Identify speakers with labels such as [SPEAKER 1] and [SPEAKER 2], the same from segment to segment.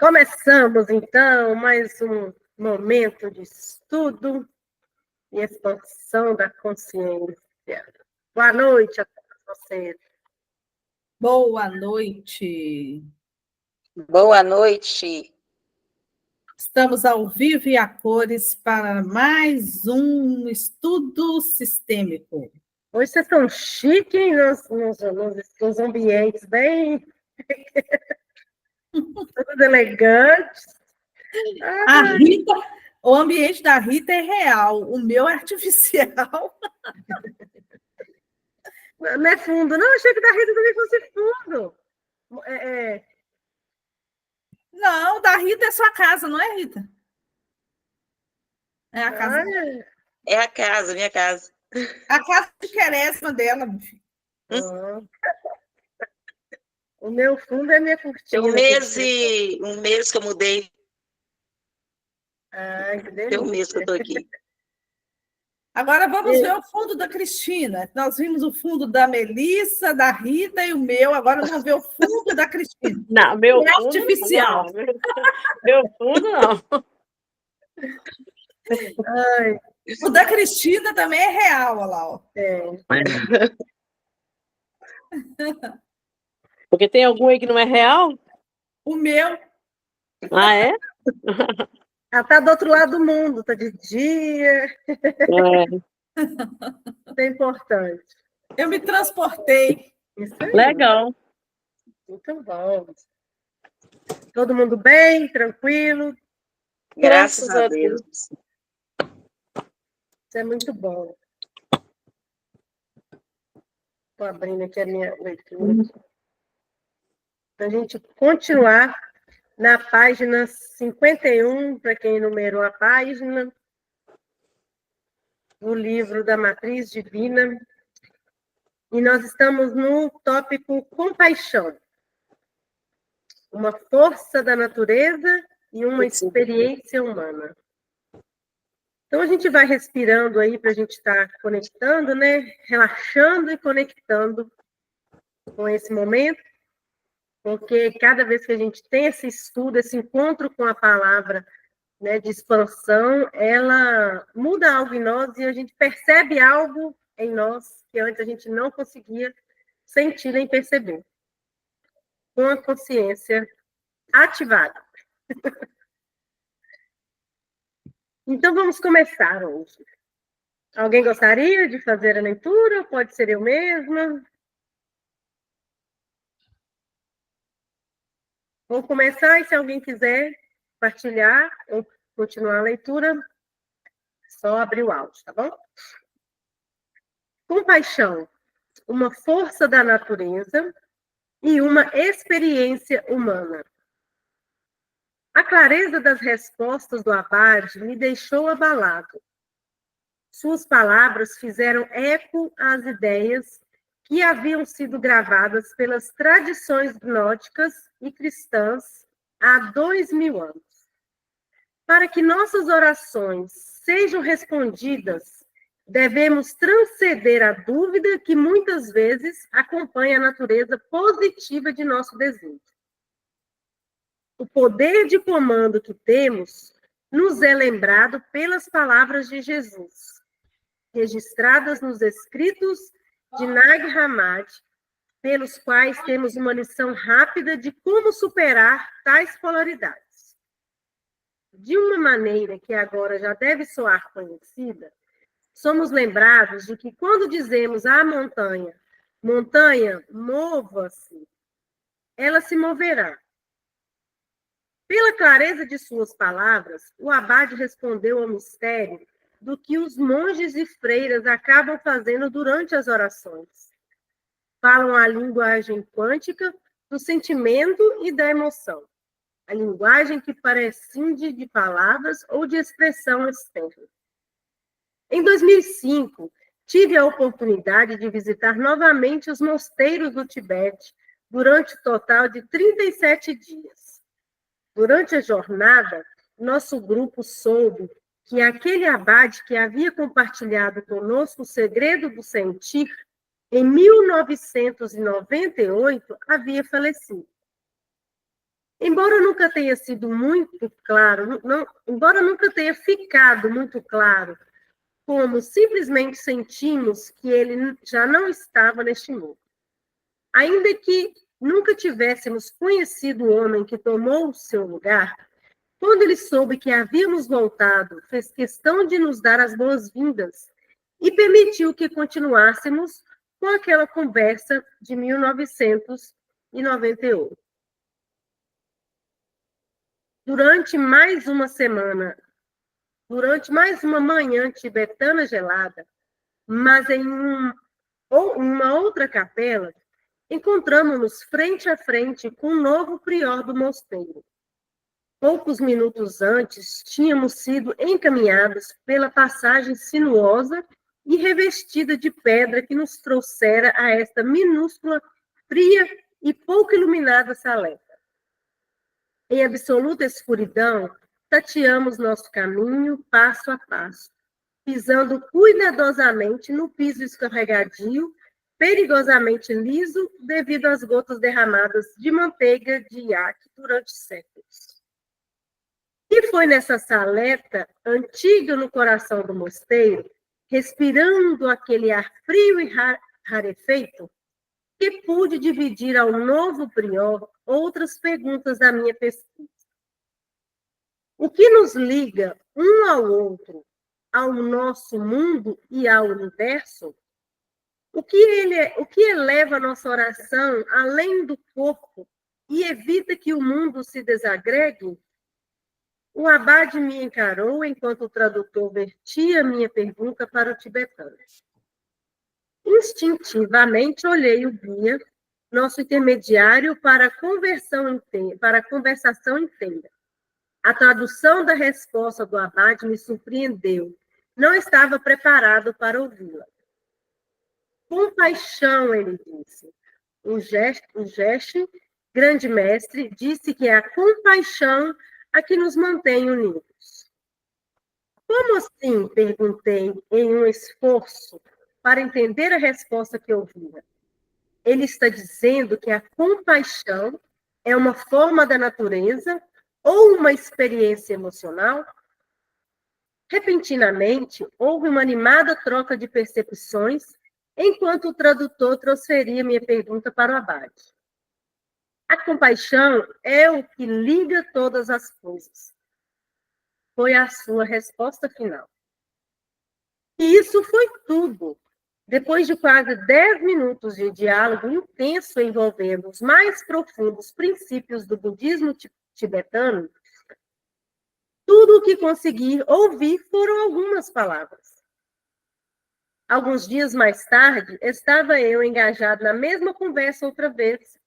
[SPEAKER 1] Começamos, então, mais um momento de estudo e expansão da consciência. Boa noite a todos vocês.
[SPEAKER 2] Boa noite.
[SPEAKER 3] Boa noite.
[SPEAKER 2] Estamos ao vivo e a cores para mais um estudo sistêmico.
[SPEAKER 1] Hoje vocês estão chiques nos ambientes bem todos elegantes.
[SPEAKER 2] A Rita, o ambiente da Rita é real, o meu é artificial.
[SPEAKER 1] Não é fundo, não, achei que da Rita também fosse fundo.
[SPEAKER 2] Não, da Rita é sua casa, não é, Rita? É a casa.
[SPEAKER 3] É a casa, minha casa.
[SPEAKER 2] A casa de Quaresma dela, meu filho.
[SPEAKER 1] O meu fundo é minha cortina.
[SPEAKER 3] Tem um mês que eu mudei.
[SPEAKER 1] Que delícia.
[SPEAKER 3] Tem um mês que eu estou aqui.
[SPEAKER 2] Agora vamos ver o fundo da Cristina. Nós vimos o fundo da Melissa, da Rita e o meu. Agora vamos ver o fundo da Cristina.
[SPEAKER 4] Não, meu fundo
[SPEAKER 2] artificial.
[SPEAKER 4] Não. Meu fundo não.
[SPEAKER 2] O da Cristina também é real, olha lá. Ó.
[SPEAKER 4] Porque tem algum aí que não é real?
[SPEAKER 2] O meu.
[SPEAKER 4] Ah, é?
[SPEAKER 1] Ela está do outro lado do mundo, está de dia. Isso é importante.
[SPEAKER 2] Eu me transportei.
[SPEAKER 1] Isso aí.
[SPEAKER 4] Legal.
[SPEAKER 1] Muito bom. Todo mundo bem, tranquilo?
[SPEAKER 3] Graças a Deus.
[SPEAKER 1] Isso é muito bom. Estou abrindo aqui a minha leitura. Para a gente continuar na página 51, para quem numerou a página, do livro da Matriz Divina. E nós estamos no tópico compaixão. Uma força da natureza e uma experiência humana. Então, a gente vai respirando aí para a gente estar conectando, né? Relaxando e conectando com esse momento. Porque cada vez que a gente tem esse estudo, esse encontro com a palavra, né, de expansão, ela muda algo em nós e a gente percebe algo em nós que antes a gente não conseguia sentir nem perceber. Com a consciência ativada. Então, vamos começar hoje. Alguém gostaria de fazer a leitura? Pode ser eu mesma. Vou começar e se alguém quiser partilhar ou continuar a leitura, só abrir o áudio, tá bom? Compaixão, uma força da natureza e uma experiência humana. A clareza das respostas do Abade me deixou abalado. Suas palavras fizeram eco às ideias que haviam sido gravadas pelas tradições gnósticas e cristãs há 2000 anos. Para que nossas orações sejam respondidas, devemos transcender a dúvida que muitas vezes acompanha a natureza positiva de nosso desejo. O poder de comando que temos nos é lembrado pelas palavras de Jesus, registradas nos escritos de Nag Hammadi, pelos quais temos uma lição rápida de como superar tais polaridades. De uma maneira que agora já deve soar conhecida, somos lembrados de que quando dizemos à montanha, montanha, mova-se, ela se moverá. Pela clareza de suas palavras, o Abade respondeu ao mistério do que os monges e freiras acabam fazendo durante as orações. Falam a linguagem quântica do sentimento e da emoção, a linguagem que prescinde de palavras ou de expressão externa. Em 2005, tive a oportunidade de visitar novamente os mosteiros do Tibete durante o total de 37 dias. Durante a jornada, nosso grupo soube que aquele abade que havia compartilhado conosco o segredo do sentir, em 1998, havia falecido. Embora nunca tenha sido muito claro, embora nunca tenha ficado muito claro como simplesmente sentimos que ele já não estava neste mundo. Ainda que nunca tivéssemos conhecido o homem que tomou o seu lugar, quando ele soube que havíamos voltado, fez questão de nos dar as boas-vindas e permitiu que continuássemos com aquela conversa de 1998. Durante mais uma manhã tibetana gelada, mas em uma outra capela, encontramos-nos frente a frente com um novo prior do mosteiro. Poucos minutos antes, tínhamos sido encaminhados pela passagem sinuosa e revestida de pedra que nos trouxera a esta minúscula, fria e pouco iluminada saleta. Em absoluta escuridão, tateamos nosso caminho passo a passo, pisando cuidadosamente no piso escorregadio, perigosamente liso devido às gotas derramadas de manteiga de iaque durante séculos. E foi nessa saleta, antiga no coração do mosteiro, respirando aquele ar frio e rarefeito, que pude dividir ao novo prior outras perguntas da minha pesquisa. O que nos liga um ao outro, ao nosso mundo e ao universo? O que eleva a nossa oração além do corpo e evita que o mundo se desagregue? O abade me encarou enquanto o tradutor vertia minha pergunta para o tibetano. Instintivamente olhei o guia, nosso intermediário, para a conversação inteira. A tradução da resposta do abade me surpreendeu. Não estava preparado para ouvi-la. Compaixão, ele disse. O Geshe, grande mestre, disse que é a compaixão a que nos mantém unidos. Como assim? Perguntei, em um esforço para entender a resposta que ouvia. Ele está dizendo que a compaixão é uma forma da natureza ou uma experiência emocional? Repentinamente, houve uma animada troca de percepções, enquanto o tradutor transferia minha pergunta para o abade. A compaixão é o que liga todas as coisas. Foi a sua resposta final. E isso foi tudo. Depois de quase 10 minutos de diálogo intenso envolvendo os mais profundos princípios do budismo tibetano, tudo o que consegui ouvir foram algumas palavras. Alguns dias mais tarde, estava eu engajado na mesma conversa outra vez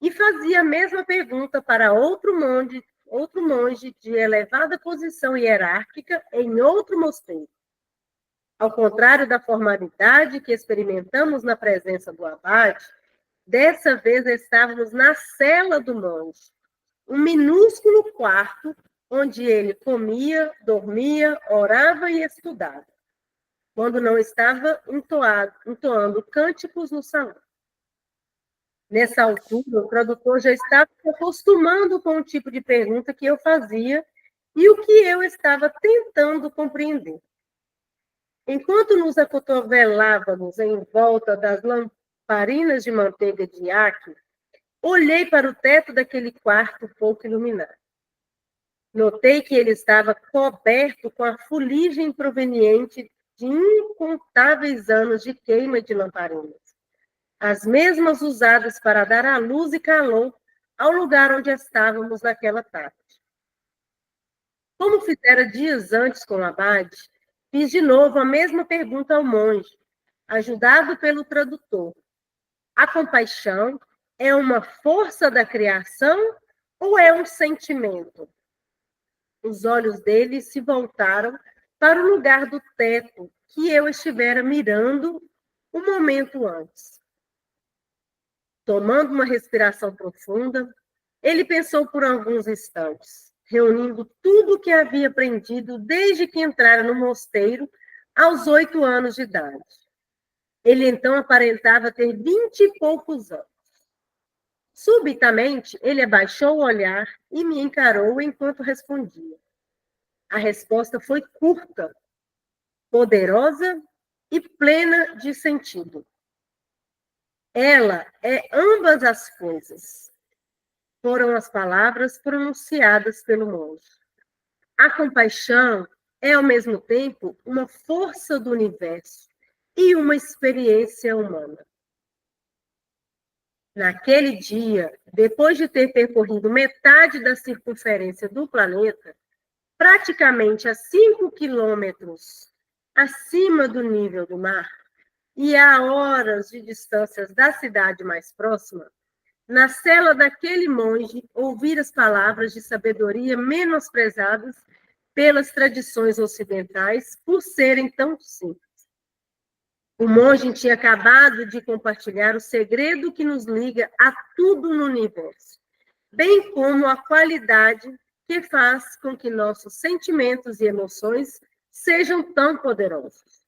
[SPEAKER 1] e fazia a mesma pergunta para outro monge de elevada posição hierárquica em outro mosteiro. Ao contrário da formalidade que experimentamos na presença do abade, dessa vez estávamos na cela do monge, um minúsculo quarto onde ele comia, dormia, orava e estudava, quando não estava entoando cânticos no salão. Nessa altura, o tradutor já estava se acostumando com o tipo de pergunta que eu fazia e o que eu estava tentando compreender. Enquanto nos acotovelávamos em volta das lamparinas de manteiga de iaque, olhei para o teto daquele quarto pouco iluminado. Notei que ele estava coberto com a fuligem proveniente de incontáveis anos de queima de lamparinas, as mesmas usadas para dar a luz e calor ao lugar onde estávamos naquela tarde. Como fizera dias antes com o abade, fiz de novo a mesma pergunta ao monge, ajudado pelo tradutor. A compaixão é uma força da criação ou é um sentimento? Os olhos dele se voltaram para o lugar do teto que eu estivera mirando um momento antes. Tomando uma respiração profunda, ele pensou por alguns instantes, reunindo tudo o que havia aprendido desde que entrara no mosteiro aos 8 anos de idade. Ele então aparentava ter 20 e poucos anos. Subitamente, ele abaixou o olhar e me encarou enquanto respondia. A resposta foi curta, poderosa e plena de sentido. Ela é ambas as coisas, foram as palavras pronunciadas pelo monge. A compaixão é, ao mesmo tempo, uma força do universo e uma experiência humana. Naquele dia, depois de ter percorrido metade da circunferência do planeta, praticamente a 5 quilômetros acima do nível do mar, e a horas de distâncias da cidade mais próxima, na cela daquele monge, ouvir as palavras de sabedoria menosprezadas pelas tradições ocidentais por serem tão simples. O monge tinha acabado de compartilhar o segredo que nos liga a tudo no universo, bem como a qualidade que faz com que nossos sentimentos e emoções sejam tão poderosos.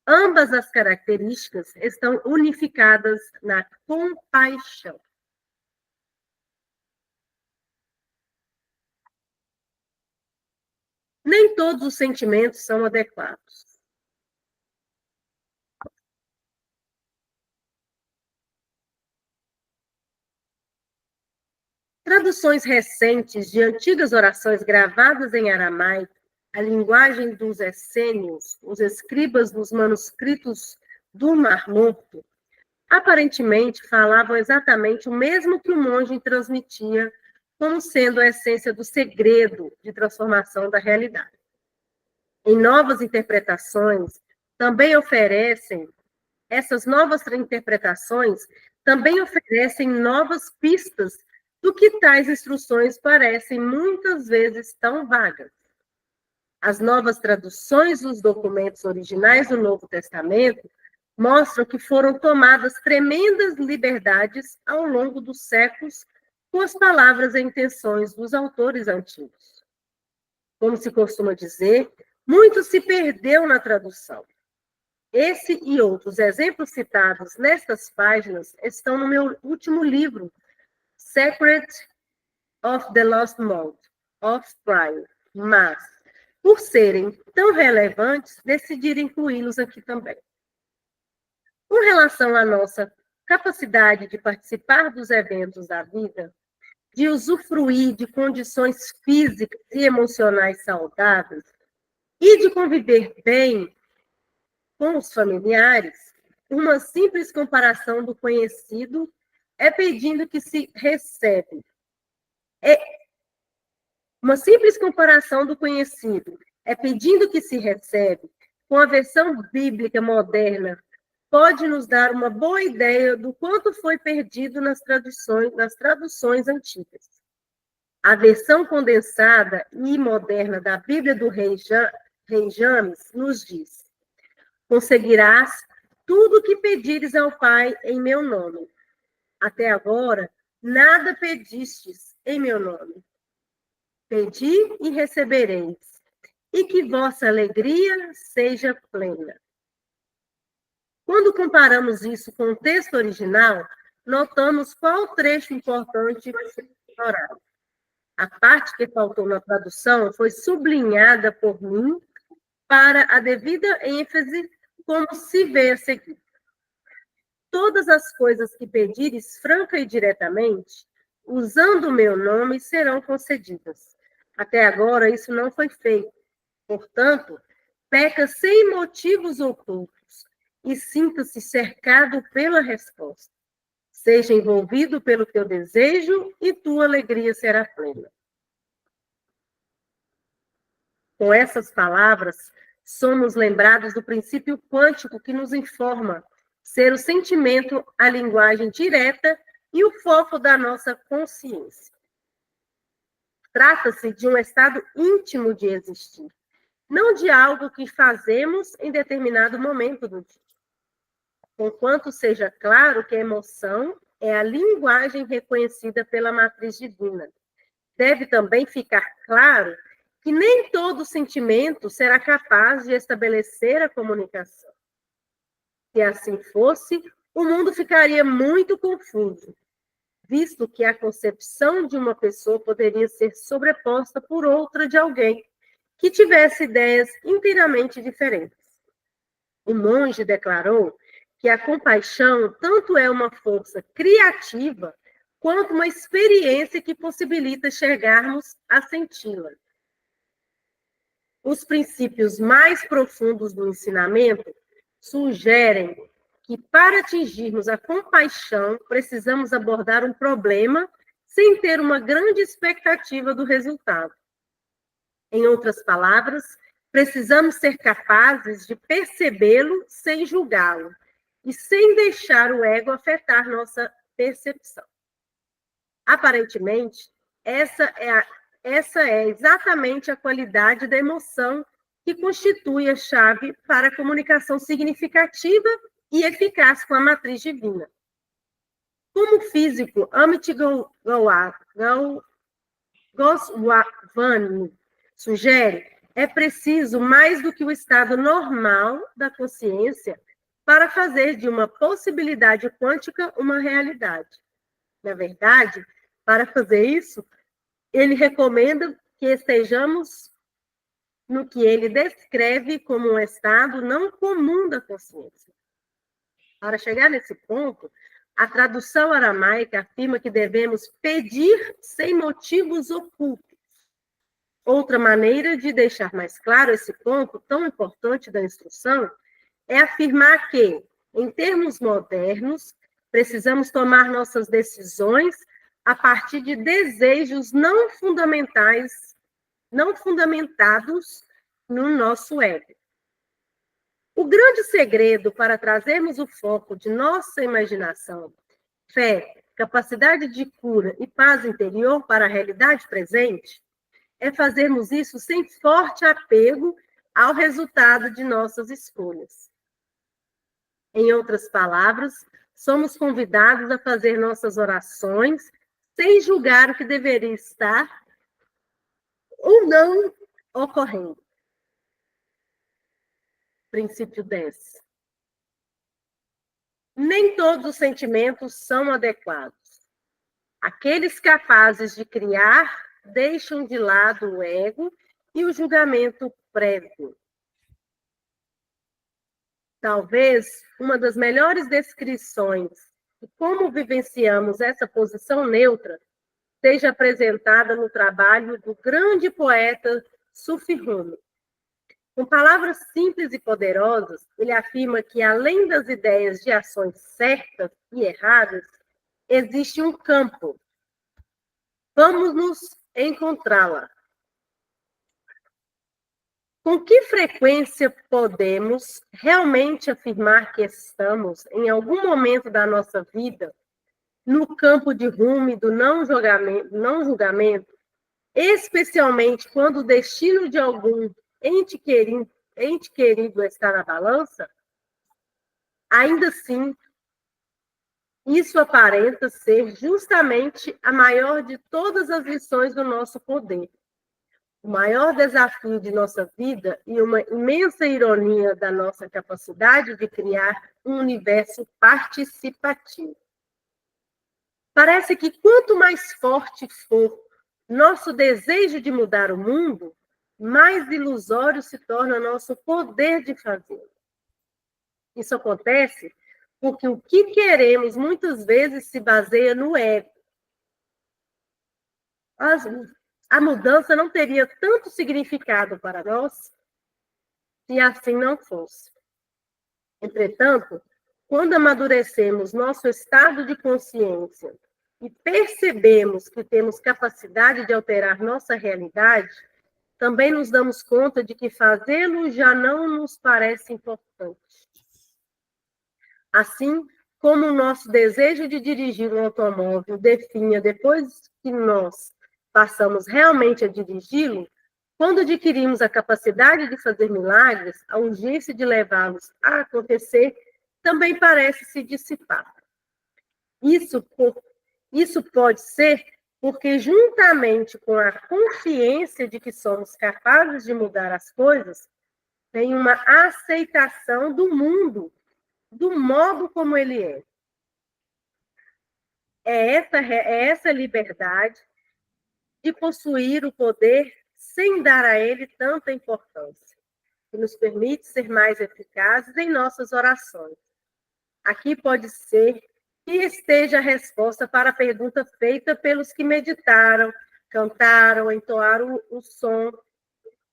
[SPEAKER 1] Ambas as características estão unificadas na compaixão. Nem todos os sentimentos são adequados. Traduções recentes de antigas orações gravadas em aramaico, a linguagem dos essênios, os escribas dos manuscritos do Mar Morto, aparentemente falavam exatamente o mesmo que o monge transmitia, como sendo a essência do segredo de transformação da realidade. Em novas interpretações, essas novas interpretações também oferecem novas pistas do que tais instruções parecem muitas vezes tão vagas. As novas traduções dos documentos originais do Novo Testamento mostram que foram tomadas tremendas liberdades ao longo dos séculos com as palavras e intenções dos autores antigos. Como se costuma dizer, muito se perdeu na tradução. Esse e outros exemplos citados nestas páginas estão no meu último livro, Secret of the Lost Mode of Prayer, mas, por serem tão relevantes, decidi incluí-los aqui também. Com relação à nossa capacidade de participar dos eventos da vida, de usufruir de condições físicas e emocionais saudáveis e de conviver bem com os familiares, uma simples comparação do conhecido é pedindo que se recebe. Uma simples comparação do conhecido é pedindo que se recebe, com a versão bíblica moderna, pode nos dar uma boa ideia do quanto foi perdido nas traduções antigas. A versão condensada e moderna da Bíblia do Rei James nos diz: conseguirás tudo o que pedires ao Pai em meu nome. Até agora, nada pedistes em meu nome. Pedi e recebereis, e que vossa alegria seja plena. Quando comparamos isso com o texto original, notamos qual trecho importante foi ignorado. A parte que faltou na tradução foi sublinhada por mim para a devida ênfase, como se vê a seguir. Todas as coisas que pedires franca e diretamente, usando o meu nome, serão concedidas. Até agora, isso não foi feito. Portanto, peca sem motivos ocultos e sinta-se cercado pela resposta. Seja envolvido pelo teu desejo e tua alegria será plena. Com essas palavras, somos lembrados do princípio quântico que nos informa ser o sentimento a linguagem direta e o foco da nossa consciência. Trata-se de um estado íntimo de existir, não de algo que fazemos em determinado momento do dia. Conquanto seja claro que a emoção é a linguagem reconhecida pela matriz divina, deve também ficar claro que nem todo sentimento será capaz de estabelecer a comunicação. Se assim fosse, o mundo ficaria muito confuso. visto que a concepção de uma pessoa poderia ser sobreposta por outra de alguém que tivesse ideias inteiramente diferentes. O monge declarou que a compaixão tanto é uma força criativa quanto uma experiência que possibilita chegarmos a senti-la. Os princípios mais profundos do ensinamento sugerem que, para atingirmos a compaixão, precisamos abordar um problema sem ter uma grande expectativa do resultado. Em outras palavras, precisamos ser capazes de percebê-lo sem julgá-lo e sem deixar o ego afetar nossa percepção. Aparentemente, essa é exatamente a qualidade da emoção que constitui a chave para a comunicação significativa e eficaz com a matriz divina. Como o físico Amit Goswami sugere, é preciso mais do que o estado normal da consciência para fazer de uma possibilidade quântica uma realidade. Na verdade, para fazer isso, ele recomenda que estejamos no que ele descreve como um estado não comum da consciência. Para chegar nesse ponto, a tradução aramaica afirma que devemos pedir sem motivos ocultos. Outra maneira de deixar mais claro esse ponto tão importante da instrução é afirmar que, em termos modernos, precisamos tomar nossas decisões a partir de desejos não fundamentados no nosso ego. O grande segredo para trazermos o foco de nossa imaginação, fé, capacidade de cura e paz interior para a realidade presente é fazermos isso sem forte apego ao resultado de nossas escolhas. Em outras palavras, somos convidados a fazer nossas orações sem julgar o que deveria estar ou não ocorrendo. Princípio 10. Nem todos os sentimentos são adequados. Aqueles capazes de criar deixam de lado o ego e o julgamento prévio. Talvez uma das melhores descrições de como vivenciamos essa posição neutra seja apresentada no trabalho do grande poeta Sufi Rumi. Com palavras simples e poderosas, ele afirma que, além das ideias de ações certas e erradas, existe um campo. Vamos nos encontrá-la. Com que frequência podemos realmente afirmar que estamos, em algum momento da nossa vida, no campo de Rumi do não julgamento, especialmente quando o destino de algum ente querido está na balança? Ainda assim, isso aparenta ser justamente a maior de todas as lições do nosso poder. O maior desafio de nossa vida e uma imensa ironia da nossa capacidade de criar um universo participativo. Parece que quanto mais forte for nosso desejo de mudar o mundo, mais ilusório se torna nosso poder de fazê-lo. Isso acontece porque o que queremos muitas vezes se baseia no ego. A mudança não teria tanto significado para nós se assim não fosse. Entretanto, quando amadurecemos nosso estado de consciência e percebemos que temos capacidade de alterar nossa realidade, também nos damos conta de que fazê-lo já não nos parece importante. Assim como o nosso desejo de dirigir um automóvel definha depois que nós passamos realmente a dirigi-lo, quando adquirimos a capacidade de fazer milagres, a urgência de levá-los a acontecer também parece se dissipar. Isso pode ser porque, juntamente com a consciência de que somos capazes de mudar as coisas, tem uma aceitação do mundo, do modo como ele é. é essa liberdade de possuir o poder sem dar a ele tanta importância, que nos permite ser mais eficazes em nossas orações. Aqui pode ser que esteja a resposta para a pergunta feita pelos que meditaram, cantaram, entoaram o som,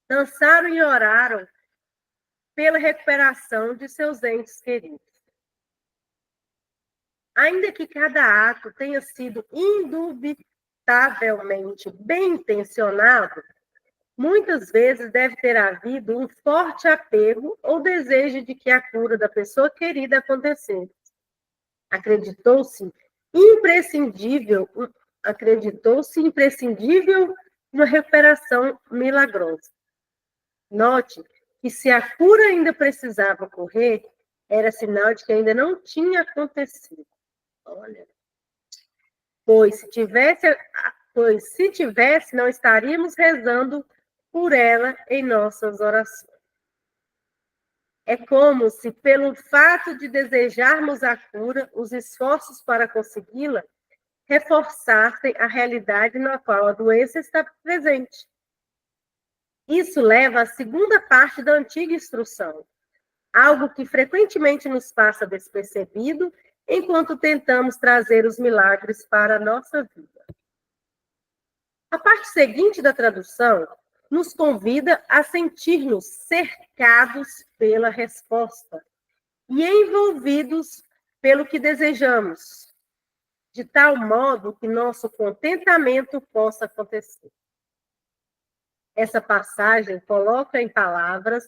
[SPEAKER 1] dançaram e oraram pela recuperação de seus entes queridos. Ainda que cada ato tenha sido indubitavelmente bem intencionado, muitas vezes deve ter havido um forte apego ou desejo de que a cura da pessoa querida acontecesse. Acreditou-se imprescindível uma recuperação milagrosa. Note que se a cura ainda precisava ocorrer, era sinal de que ainda não tinha acontecido. Olha. Pois se tivesse, não estaríamos rezando por ela em nossas orações. É como se, pelo fato de desejarmos a cura, os esforços para consegui-la reforçassem a realidade na qual a doença está presente. Isso leva à segunda parte da antiga instrução, algo que frequentemente nos passa despercebido enquanto tentamos trazer os milagres para a nossa vida. A parte seguinte da tradução nos convida a sentir-nos cercados pela resposta e envolvidos pelo que desejamos, de tal modo que nosso contentamento possa acontecer. Essa passagem coloca em palavras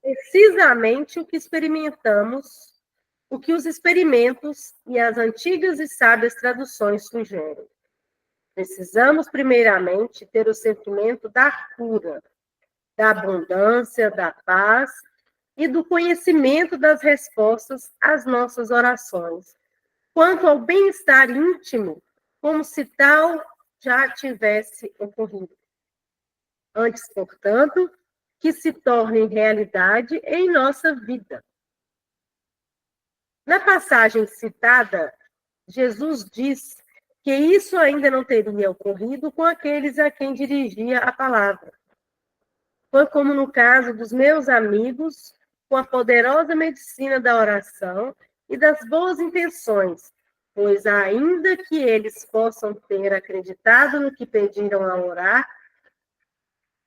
[SPEAKER 1] precisamente o que experimentamos, o que os experimentos e as antigas e sábias traduções sugerem. Precisamos, primeiramente, ter o sentimento da cura, da abundância, da paz e do conhecimento das respostas às nossas orações, quanto ao bem-estar íntimo, como se tal já tivesse ocorrido. Antes, portanto, que se torne realidade em nossa vida. Na passagem citada, Jesus diz que isso ainda não teria ocorrido com aqueles a quem dirigia a palavra. Foi como no caso dos meus amigos, com a poderosa medicina da oração e das boas intenções, pois ainda que eles possam ter acreditado no que pediram ao orar,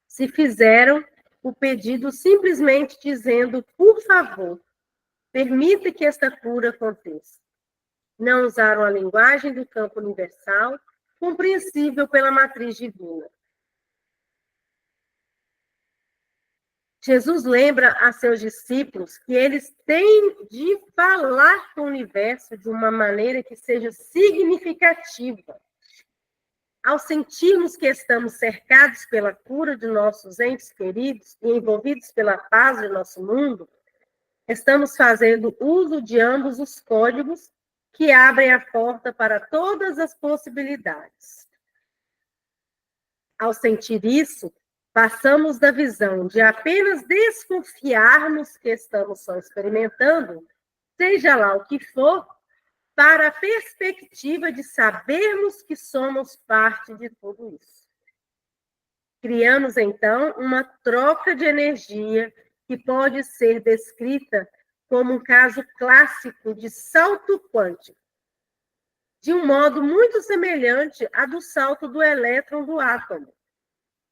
[SPEAKER 1] se fizeram o pedido simplesmente dizendo, por favor, permita que esta cura aconteça. Não usaram a linguagem do campo universal, compreensível pela matriz divina. Jesus lembra a seus discípulos que eles têm de falar com o universo de uma maneira que seja significativa. Ao sentirmos que estamos cercados pela cura de nossos entes queridos e envolvidos pela paz do nosso mundo, estamos fazendo uso de ambos os códigos que abrem a porta para todas as possibilidades. Ao sentir isso, passamos da visão de apenas desconfiarmos que estamos só experimentando, seja lá o que for, para a perspectiva de sabermos que somos parte de tudo isso. Criamos, então, uma troca de energia que pode ser descrita como um caso clássico de salto quântico, de um modo muito semelhante ao do salto do elétron do átomo,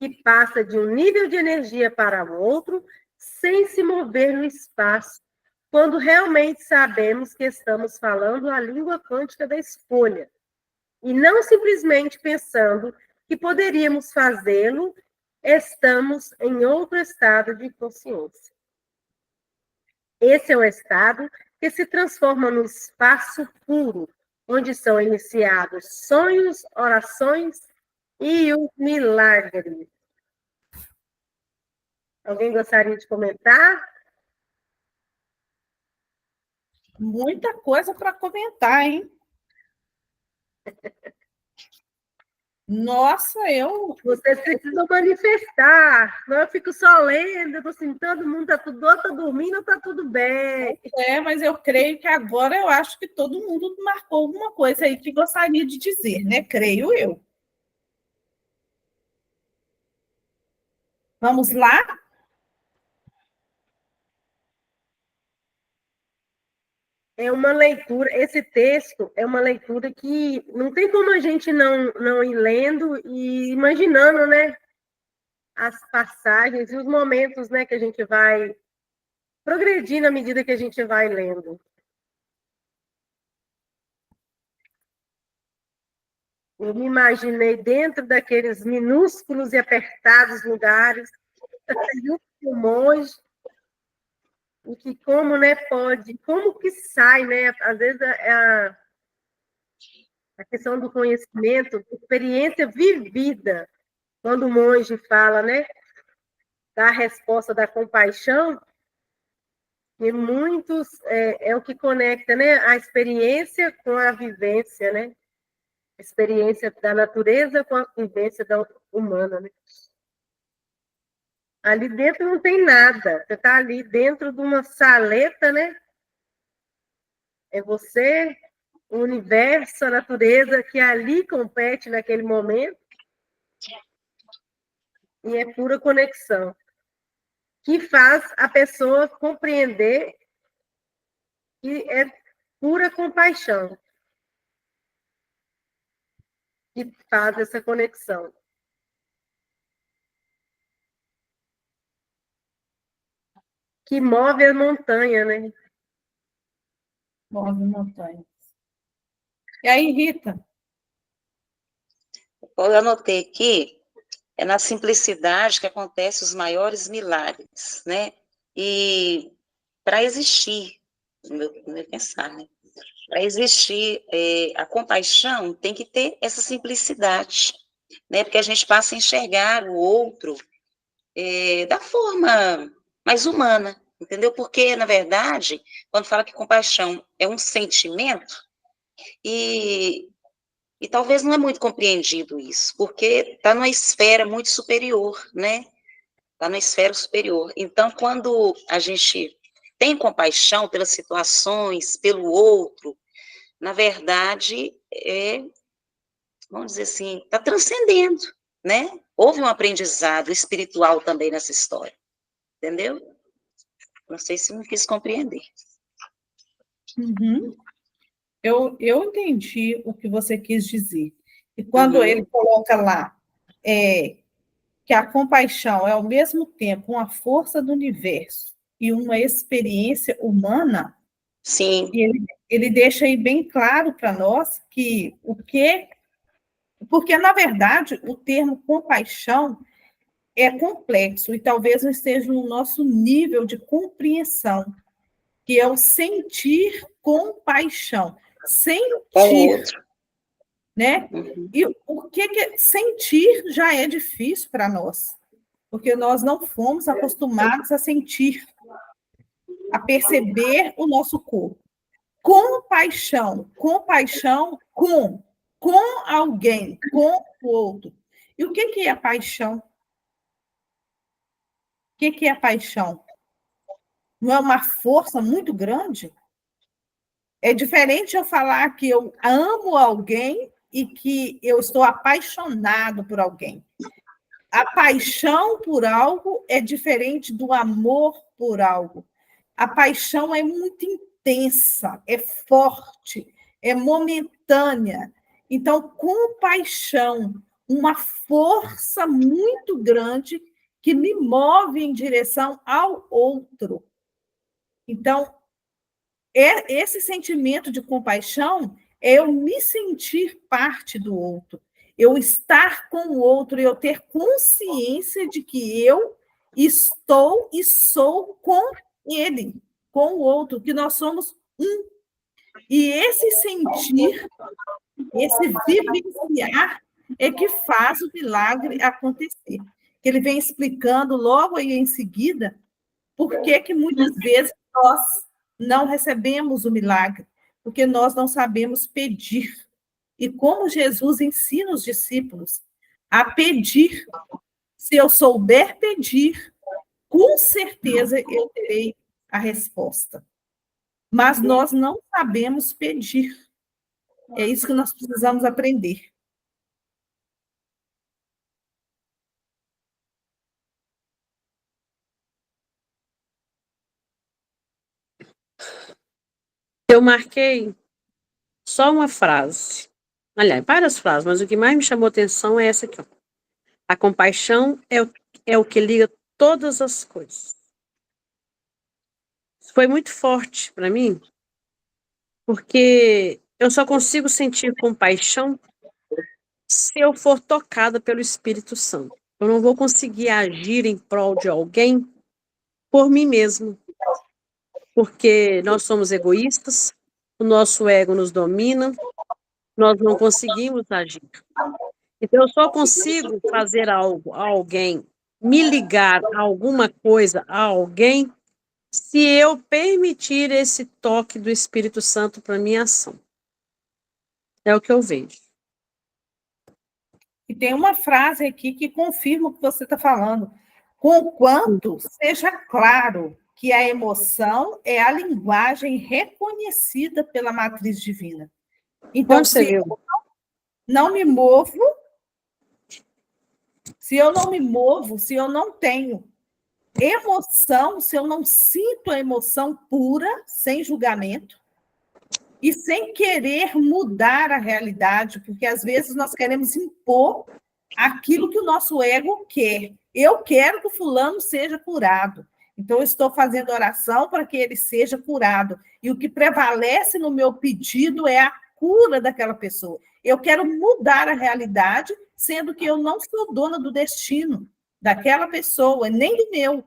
[SPEAKER 1] que passa de um nível de energia para o outro sem se mover no espaço, quando realmente sabemos que estamos falando a língua quântica da escolha, e não simplesmente pensando que poderíamos fazê-lo, estamos em outro estado de consciência. Esse é o estado que se transforma no espaço puro, onde são iniciados sonhos, orações e os milagres. Alguém gostaria de comentar?
[SPEAKER 2] Muita coisa para comentar, hein? Nossa, eu...
[SPEAKER 1] Você precisa manifestar. Não, eu fico só lendo, eu tô assim, todo mundo tá tudo, ou tá dormindo, ou tá tudo bem.
[SPEAKER 2] Mas eu creio que agora eu acho que todo mundo marcou alguma coisa aí que gostaria de dizer, né? Creio eu. Vamos lá?
[SPEAKER 1] É uma leitura, esse texto é uma leitura que não tem como a gente não ir lendo e imaginando, né, as passagens e os momentos, né, que a gente vai progredir na medida que a gente vai lendo. Eu me imaginei dentro daqueles minúsculos e apertados lugares, um monge, e que como, né, pode, como que sai, né, às vezes a questão do conhecimento, experiência vivida, quando o monge fala, né, da resposta da compaixão, e muitos é o que conecta, né, a experiência com a vivência, né, a experiência da natureza com a vivência da humana, né. Ali dentro não tem nada, você está ali dentro de uma saleta, né, é você, o universo, a natureza que ali compete naquele momento, e é pura conexão, que faz a pessoa compreender que é pura compaixão que faz essa conexão. Que move a montanha, né?
[SPEAKER 2] Move montanhas. E aí, Rita?
[SPEAKER 3] Eu anotei aqui, é na simplicidade que acontecem os maiores milagres, né? E para existir, no meu pensar, né? Para existir a compaixão, tem que ter essa simplicidade, né? Porque a gente passa a enxergar o outro da forma mais humana, entendeu? Porque, na verdade, quando fala que compaixão é um sentimento, e talvez não é muito compreendido isso, porque está numa esfera muito superior, né? Está numa esfera superior. Então, quando a gente tem compaixão pelas situações, pelo outro, na verdade, vamos dizer assim, está transcendendo, né? Houve um aprendizado espiritual também nessa história, entendeu? Não sei se me quis compreender.
[SPEAKER 2] Uhum. Eu entendi o que você quis dizer. E quando ele coloca lá que a compaixão é, ao mesmo tempo, uma força do universo e uma experiência humana,
[SPEAKER 3] Sim.
[SPEAKER 2] Ele deixa aí bem claro para nós que porque, na verdade, o termo compaixão é complexo e talvez não esteja no nosso nível de compreensão, que é o sentir compaixão. Sentir, né? E o que sentir já é difícil para nós, porque nós não fomos acostumados a sentir, a perceber o nosso corpo. Compaixão com alguém, com o outro. E o que é paixão? O que é paixão? Não é uma força muito grande? É diferente eu falar que eu amo alguém e que eu estou apaixonado por alguém. A paixão por algo é diferente do amor por algo. A paixão é muito intensa, é forte, é momentânea. Então, compaixão, uma força muito grande que me move em direção ao outro. Então, esse sentimento de compaixão é eu me sentir parte do outro, eu estar com o outro, eu ter consciência de que eu estou e sou com ele, com o outro, que nós somos um. E esse sentir, esse vivenciar, é que faz o milagre acontecer. Ele vem explicando logo aí em seguida por que muitas vezes nós não recebemos o milagre, porque nós não sabemos pedir e como Jesus ensina os discípulos a pedir. Se eu souber pedir, com certeza eu terei a resposta. Mas nós não sabemos pedir. É isso que nós precisamos aprender.
[SPEAKER 4] Eu marquei só uma frase. Aliás, várias frases, mas o que mais me chamou atenção é essa aqui, ó. A compaixão é o que liga todas as coisas. Isso foi muito forte para mim, porque eu só consigo sentir compaixão se eu for tocada pelo Espírito Santo. Eu não vou conseguir agir em prol de alguém por mim mesmo, porque nós somos egoístas, o nosso ego nos domina, nós não conseguimos agir. Então, eu só consigo fazer algo a alguém, me ligar a alguma coisa a alguém, se eu permitir esse toque do Espírito Santo para minha ação. É o que eu vejo.
[SPEAKER 2] E tem uma frase aqui que confirma o que você está falando. Conquanto seja claro que a emoção é a linguagem reconhecida pela matriz divina. Então,
[SPEAKER 4] Onde você viu?
[SPEAKER 2] não me movo, se eu não me movo, se eu não tenho emoção, se eu não sinto a emoção pura, sem julgamento, e sem querer mudar a realidade, porque às vezes nós queremos impor aquilo que o nosso ego quer. Eu quero que o fulano seja curado. Então, eu estou fazendo oração para que ele seja curado. E o que prevalece no meu pedido é a cura daquela pessoa. Eu quero mudar a realidade, sendo que eu não sou dona do destino daquela pessoa, nem do meu.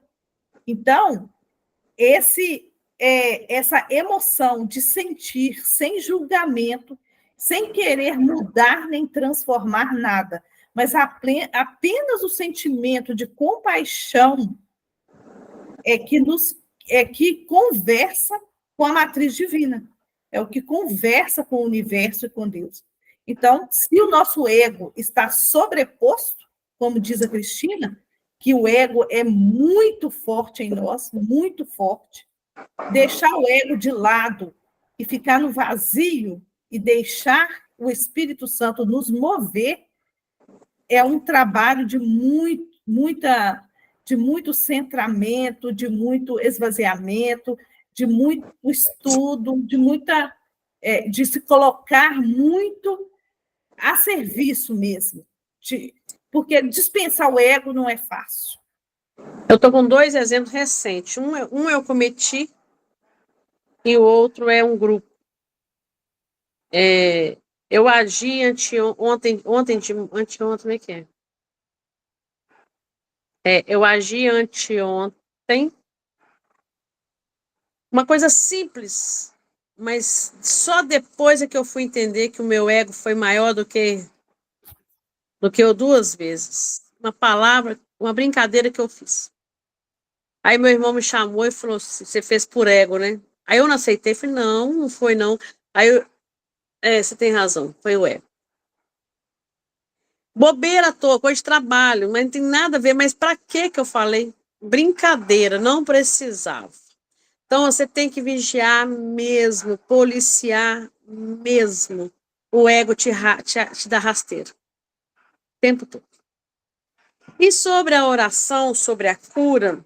[SPEAKER 2] Então, essa emoção de sentir sem julgamento, sem querer mudar nem transformar nada, mas apenas o sentimento de compaixão é que conversa com a matriz divina, é o que conversa com o universo e com Deus. Então, se o nosso ego está sobreposto, como diz a Cristina, que o ego é muito forte em nós, muito forte, deixar o ego de lado e ficar no vazio e deixar o Espírito Santo nos mover é um trabalho de muito centramento, de muito esvaziamento, de muito estudo, de se colocar muito a serviço mesmo, porque dispensar o ego não é fácil.
[SPEAKER 4] Eu estou com 2 exemplos recentes. Um eu cometi e o outro é um grupo. Eu agi anteontem, como é que é? Eu agi anteontem, uma coisa simples, mas só depois é que eu fui entender que o meu ego foi maior do que eu 2 vezes. Uma palavra, uma brincadeira que eu fiz. Aí meu irmão me chamou e falou, você fez por ego, né? Aí eu não aceitei, falei, não foi não. Aí você tem razão, foi o ego. Bobeira à toa, coisa de trabalho, mas não tem nada a ver, mas para que eu falei? Brincadeira, não precisava. Então você tem que vigiar mesmo, policiar mesmo. O ego te dá rasteiro. O tempo todo. E sobre a oração, sobre a cura,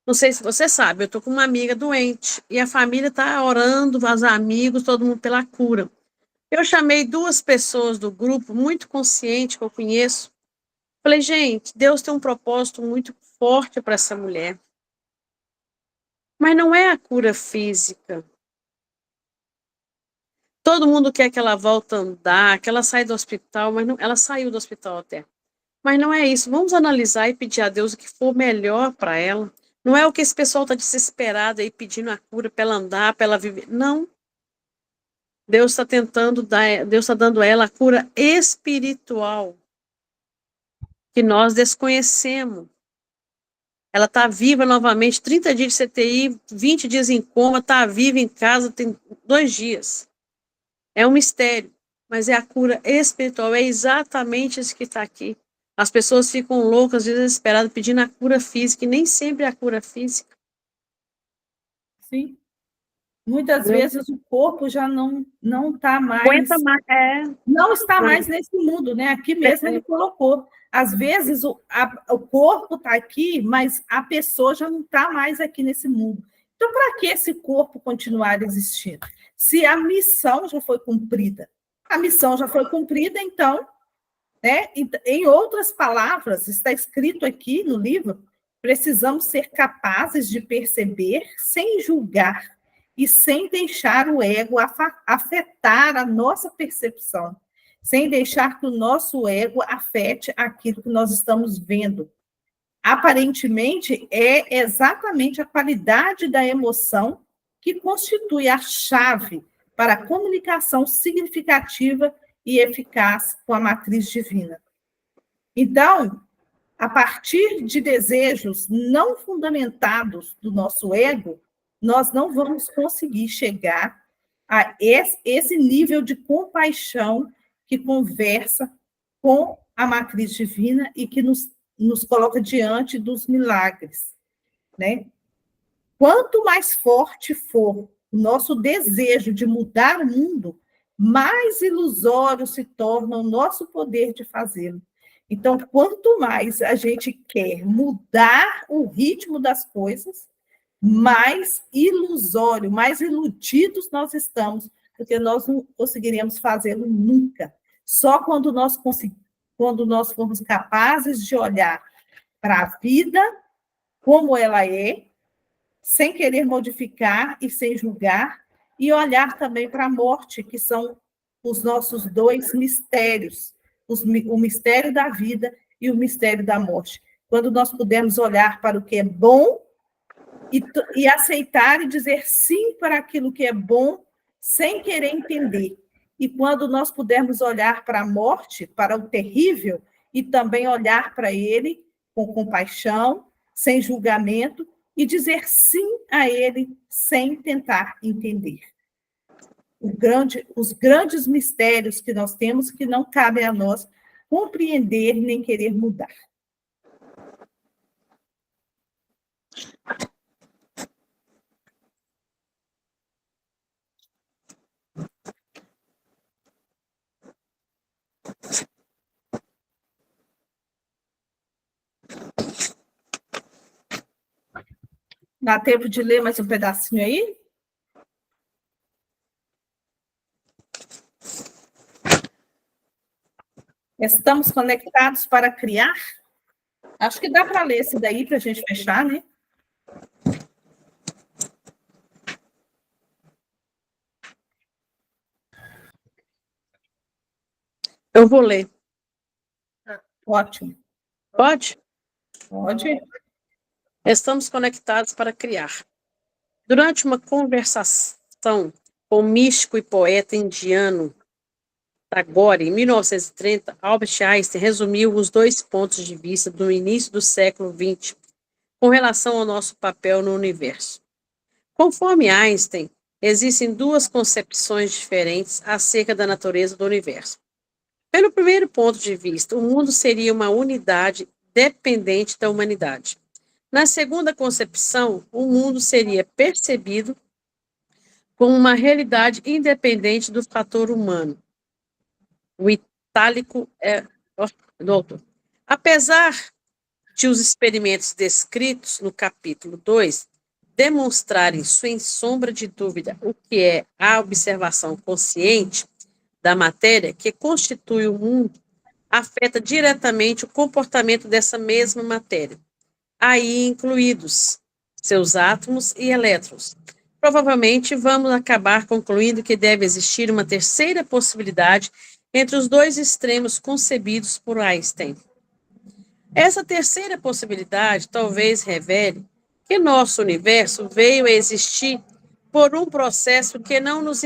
[SPEAKER 4] não sei se você sabe, eu estou com uma amiga doente e a família está orando, os amigos, todo mundo pela cura. Eu chamei 2 pessoas do grupo, muito consciente, que eu conheço. Falei, gente, Deus tem um propósito muito forte para essa mulher. Mas não é a cura física. Todo mundo quer que ela volte a andar, que ela saia do hospital, mas não, ela saiu do hospital até. Mas não é isso. Vamos analisar e pedir a Deus o que for melhor para ela. Não é o que esse pessoal está desesperado aí pedindo a cura para ela andar, para ela viver. Não. Deus está dando a ela a cura espiritual que nós desconhecemos. Ela está viva novamente, 30 dias de CTI, 20 dias em coma, está viva em casa, tem 2 dias. É um mistério. mas é a cura espiritual, é exatamente isso que está aqui. As pessoas ficam loucas, desesperadas, pedindo a cura física, e nem sempre é a cura física.
[SPEAKER 2] Sim. Muitas vezes o corpo já não está
[SPEAKER 4] Aguenta
[SPEAKER 2] mais,
[SPEAKER 4] mais.
[SPEAKER 2] não está mais nesse mundo, né? Aqui mesmo ele colocou. Às vezes o corpo está aqui, mas a pessoa já não está mais aqui nesse mundo. Então, para que esse corpo continuar existindo? Se a missão já foi cumprida. A missão já foi cumprida, então, né? Em outras palavras, está escrito aqui no livro, precisamos ser capazes de perceber sem julgar e sem deixar o ego afetar a nossa percepção, sem deixar que o nosso ego afete aquilo que nós estamos vendo. Aparentemente, é exatamente a qualidade da emoção que constitui a chave para a comunicação significativa e eficaz com a matriz divina. Então, a partir de desejos não fundamentados do nosso ego, nós não vamos conseguir chegar a esse nível de compaixão que conversa com a matriz divina e que nos coloca diante dos milagres, né? Quanto mais forte for o nosso desejo de mudar o mundo, mais ilusório se torna o nosso poder de fazê-lo. Então, quanto mais a gente quer mudar o ritmo das coisas, mais ilusório, mais iludidos nós estamos, porque nós não conseguiríamos fazê-lo nunca. Só quando nós formos capazes de olhar para a vida como ela é, sem querer modificar e sem julgar, e olhar também para a morte, que são os nossos dois mistérios, o mistério da vida e o mistério da morte. Quando nós pudermos olhar para o que é bom e aceitar e dizer sim para aquilo que é bom, sem querer entender. E quando nós pudermos olhar para a morte, para o terrível, e também olhar para ele com compaixão, sem julgamento, e dizer sim a ele sem tentar entender. Os grandes mistérios que nós temos que não cabem a nós compreender nem querer mudar. Dá tempo de ler mais um pedacinho aí? Estamos conectados para criar? Acho que dá para ler esse daí para a gente fechar, né?
[SPEAKER 4] Eu vou ler.
[SPEAKER 2] Ótimo.
[SPEAKER 4] Pode?
[SPEAKER 2] Pode.
[SPEAKER 4] Estamos conectados para criar. Durante uma conversação com o místico e poeta indiano Tagore, em 1930, Albert Einstein resumiu os dois pontos de vista do início do século XX com relação ao nosso papel no universo. Conforme Einstein, existem duas concepções diferentes acerca da natureza do universo. Pelo primeiro ponto de vista, o mundo seria uma unidade dependente da humanidade. Na segunda concepção, o mundo seria percebido como uma realidade independente do fator humano. O itálico é do autor. Apesar de os experimentos descritos no capítulo 2 demonstrarem, sem sombra de dúvida, o que é a observação consciente da matéria que constitui o mundo, afeta diretamente o comportamento dessa mesma matéria, aí incluídos seus átomos e elétrons. Provavelmente vamos acabar concluindo que deve existir uma terceira possibilidade entre os dois extremos concebidos por Einstein. Essa terceira possibilidade talvez revele que nosso universo veio a existir por um processo que não nos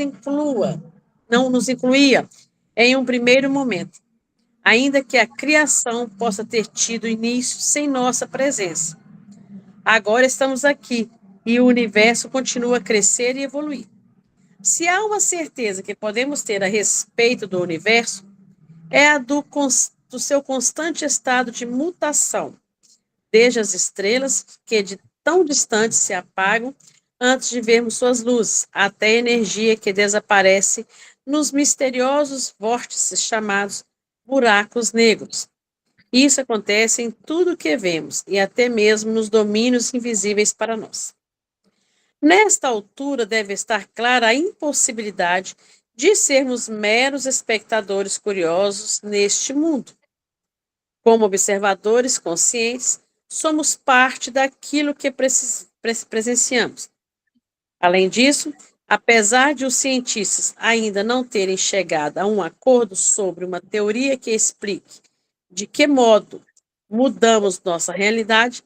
[SPEAKER 4] incluía em um primeiro momento, ainda que a criação possa ter tido início sem nossa presença. Agora estamos aqui e o universo continua a crescer e evoluir. Se há uma certeza que podemos ter a respeito do universo, é a do seu constante estado de mutação, desde as estrelas, que de tão distantes se apagam antes de vermos suas luzes, até a energia que desaparece nos misteriosos vórtices chamados buracos negros. Isso acontece em tudo o que vemos e até mesmo nos domínios invisíveis para nós. Nesta altura deve estar clara a impossibilidade de sermos meros espectadores curiosos neste mundo. Como observadores conscientes, somos parte daquilo que presenciamos. Além disso, apesar de os cientistas ainda não terem chegado a um acordo sobre uma teoria que explique de que modo mudamos nossa realidade,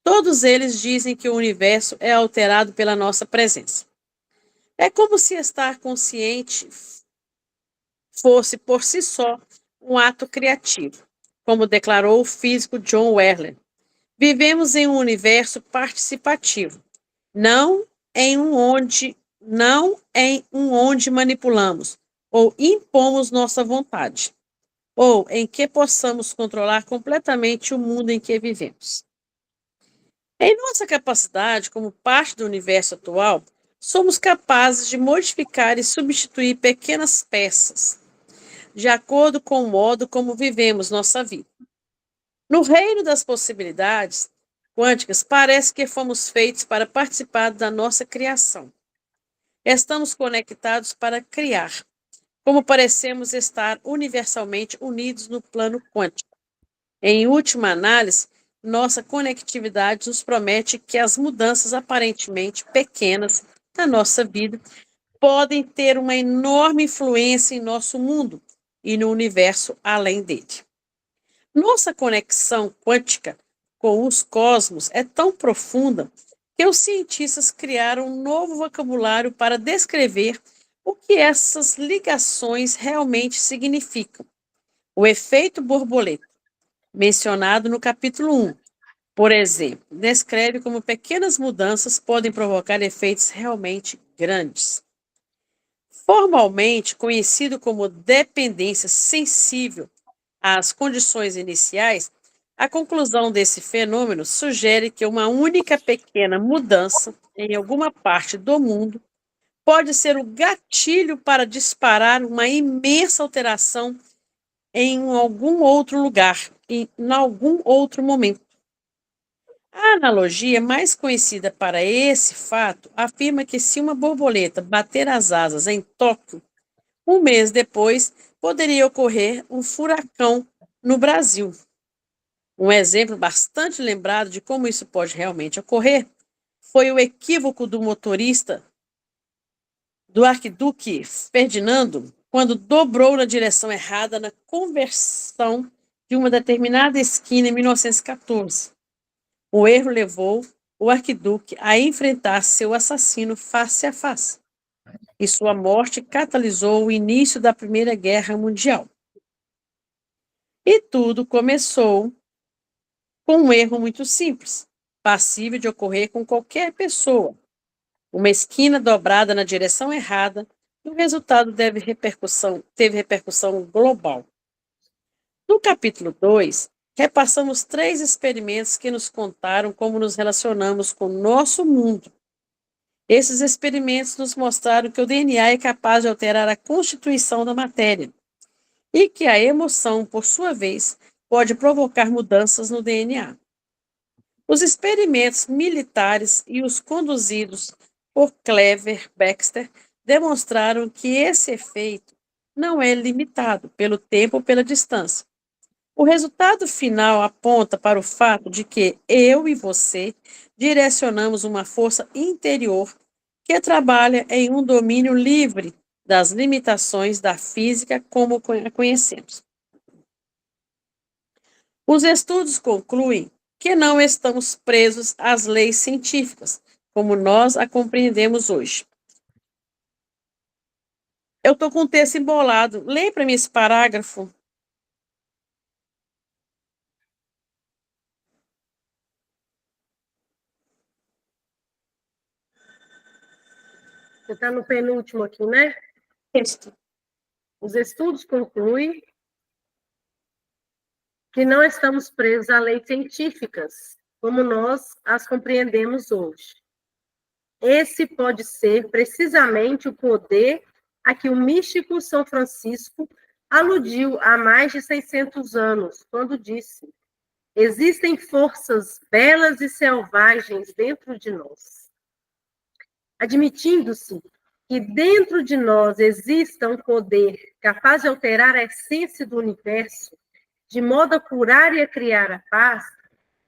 [SPEAKER 4] todos eles dizem que o universo é alterado pela nossa presença. É como se estar consciente fosse por si só um ato criativo, como declarou o físico John Wheeler. Vivemos em um universo participativo, não em um onde manipulamos ou impomos nossa vontade, ou em que possamos controlar completamente o mundo em que vivemos. Em nossa capacidade como parte do universo atual, somos capazes de modificar e substituir pequenas peças, de acordo com o modo como vivemos nossa vida. No reino das possibilidades quânticas, parece que fomos feitos para participar da nossa criação. Estamos conectados para criar, como parecemos estar universalmente unidos no plano quântico. Em última análise, nossa conectividade nos promete que as mudanças aparentemente pequenas da nossa vida podem ter uma enorme influência em nosso mundo e no universo além dele. Nossa conexão quântica com os cosmos é tão profunda que os cientistas criaram um novo vocabulário para descrever o que essas ligações realmente significam. O efeito borboleta, mencionado no capítulo 1, por exemplo, descreve como pequenas mudanças podem provocar efeitos realmente grandes. Formalmente conhecido como dependência sensível às condições iniciais, a conclusão desse fenômeno sugere que uma única pequena mudança em alguma parte do mundo pode ser o gatilho para disparar uma imensa alteração em algum outro lugar, em algum outro momento. A analogia mais conhecida para esse fato afirma que se uma borboleta bater as asas em Tóquio, um mês depois poderia ocorrer um furacão no Brasil. Um exemplo bastante lembrado de como isso pode realmente ocorrer foi o equívoco do motorista do arquiduque Ferdinando quando dobrou na direção errada na conversão de uma determinada esquina em 1914. O erro levou o arquiduque a enfrentar seu assassino face a face, e sua morte catalisou o início da Primeira Guerra Mundial. E tudo começou com um erro muito simples, passível de ocorrer com qualquer pessoa. Uma esquina dobrada na direção errada, e o resultado teve repercussão global. No capítulo 2, repassamos 3 experimentos que nos contaram como nos relacionamos com o nosso mundo. Esses experimentos nos mostraram que o DNA é capaz de alterar a constituição da matéria e que a emoção, por sua vez, pode provocar mudanças no DNA. Os experimentos militares e os conduzidos por Clever Baxter demonstraram que esse efeito não é limitado pelo tempo ou pela distância. O resultado final aponta para o fato de que eu e você direcionamos uma força interior que trabalha em um domínio livre das limitações da física como a conhecemos. Os estudos concluem que não estamos presos às leis científicas, como nós a compreendemos hoje. Eu estou com o texto embolado. Lê para mim esse parágrafo.
[SPEAKER 1] Você está no penúltimo aqui, né?
[SPEAKER 4] Texto.
[SPEAKER 1] Os estudos concluem que não estamos presos a leis científicas, como nós as compreendemos hoje. Esse pode ser precisamente o poder a que o místico São Francisco aludiu há mais de 600 anos, quando disse: existem forças belas e selvagens dentro de nós. Admitindo-se que dentro de nós exista um poder capaz de alterar a essência do universo, de modo a curar e a criar a paz,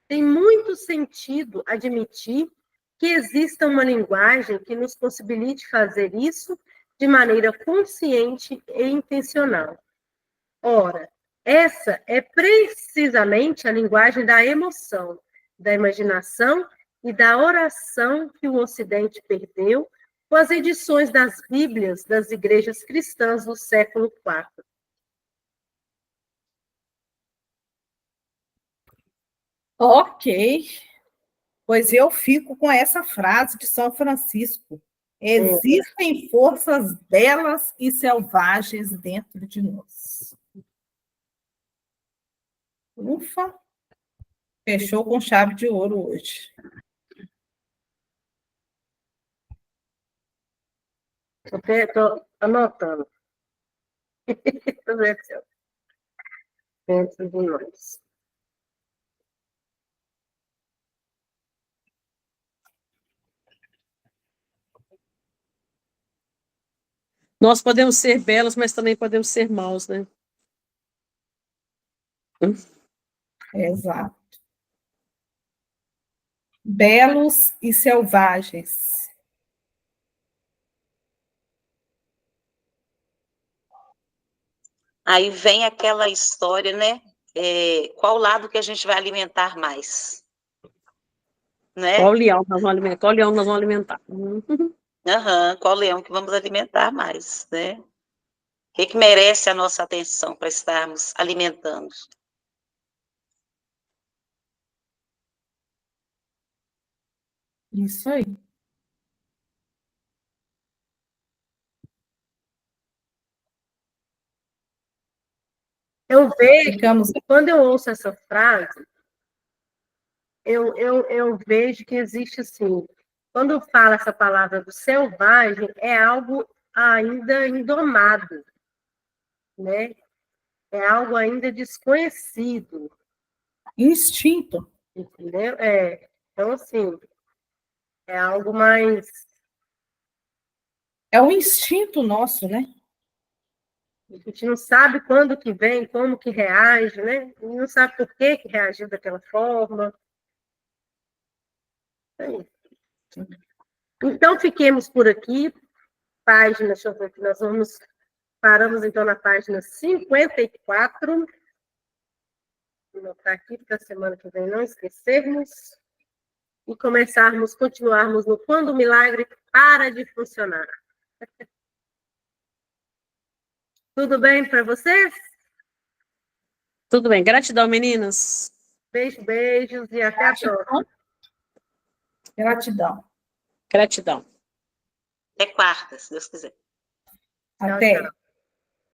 [SPEAKER 1] tem muito sentido admitir que exista uma linguagem que nos possibilite fazer isso de maneira consciente e intencional. Ora, essa é precisamente a linguagem da emoção, da imaginação e da oração que o Ocidente perdeu com as edições das Bíblias das igrejas cristãs do século IV.
[SPEAKER 2] Ok, pois eu fico com essa frase de São Francisco. Existem forças belas e selvagens dentro de nós. Ufa, fechou com chave de ouro hoje.
[SPEAKER 1] Estou anotando. Dentro de nós.
[SPEAKER 4] Nós podemos ser belos, mas também podemos ser maus, né?
[SPEAKER 2] Exato. Belos e selvagens.
[SPEAKER 3] Aí vem aquela história, né? Qual lado que a gente vai alimentar mais? Né?
[SPEAKER 4] Qual leão nós vamos alimentar? Qual leão nós vamos alimentar?
[SPEAKER 3] Qual leão que vamos alimentar mais, né? O que merece a nossa atenção para estarmos alimentando?
[SPEAKER 2] Isso aí.
[SPEAKER 1] Eu vejo,
[SPEAKER 2] Ficamos...
[SPEAKER 1] quando eu ouço essa frase, eu vejo que existe assim, quando fala essa palavra do selvagem, é algo ainda indomado, né? É algo ainda desconhecido.
[SPEAKER 2] Instinto.
[SPEAKER 1] Entendeu? Então, assim, é algo mais...
[SPEAKER 2] É um instinto nosso, né?
[SPEAKER 1] A gente não sabe quando que vem, como que reage, né? E não sabe por que reagiu daquela forma. Então, fiquemos por aqui. Página, deixa eu ver aqui, nós paramos então na página 54. Vou anotar aqui para a semana que vem não esquecermos. E continuarmos no Quando o Milagre Para de Funcionar. Tudo bem para vocês?
[SPEAKER 4] Tudo bem. Gratidão, meninas.
[SPEAKER 1] Beijos e até a próxima.
[SPEAKER 2] Gratidão.
[SPEAKER 4] Gratidão.
[SPEAKER 3] Até quarta, se Deus quiser.
[SPEAKER 2] Até.
[SPEAKER 1] Tchau.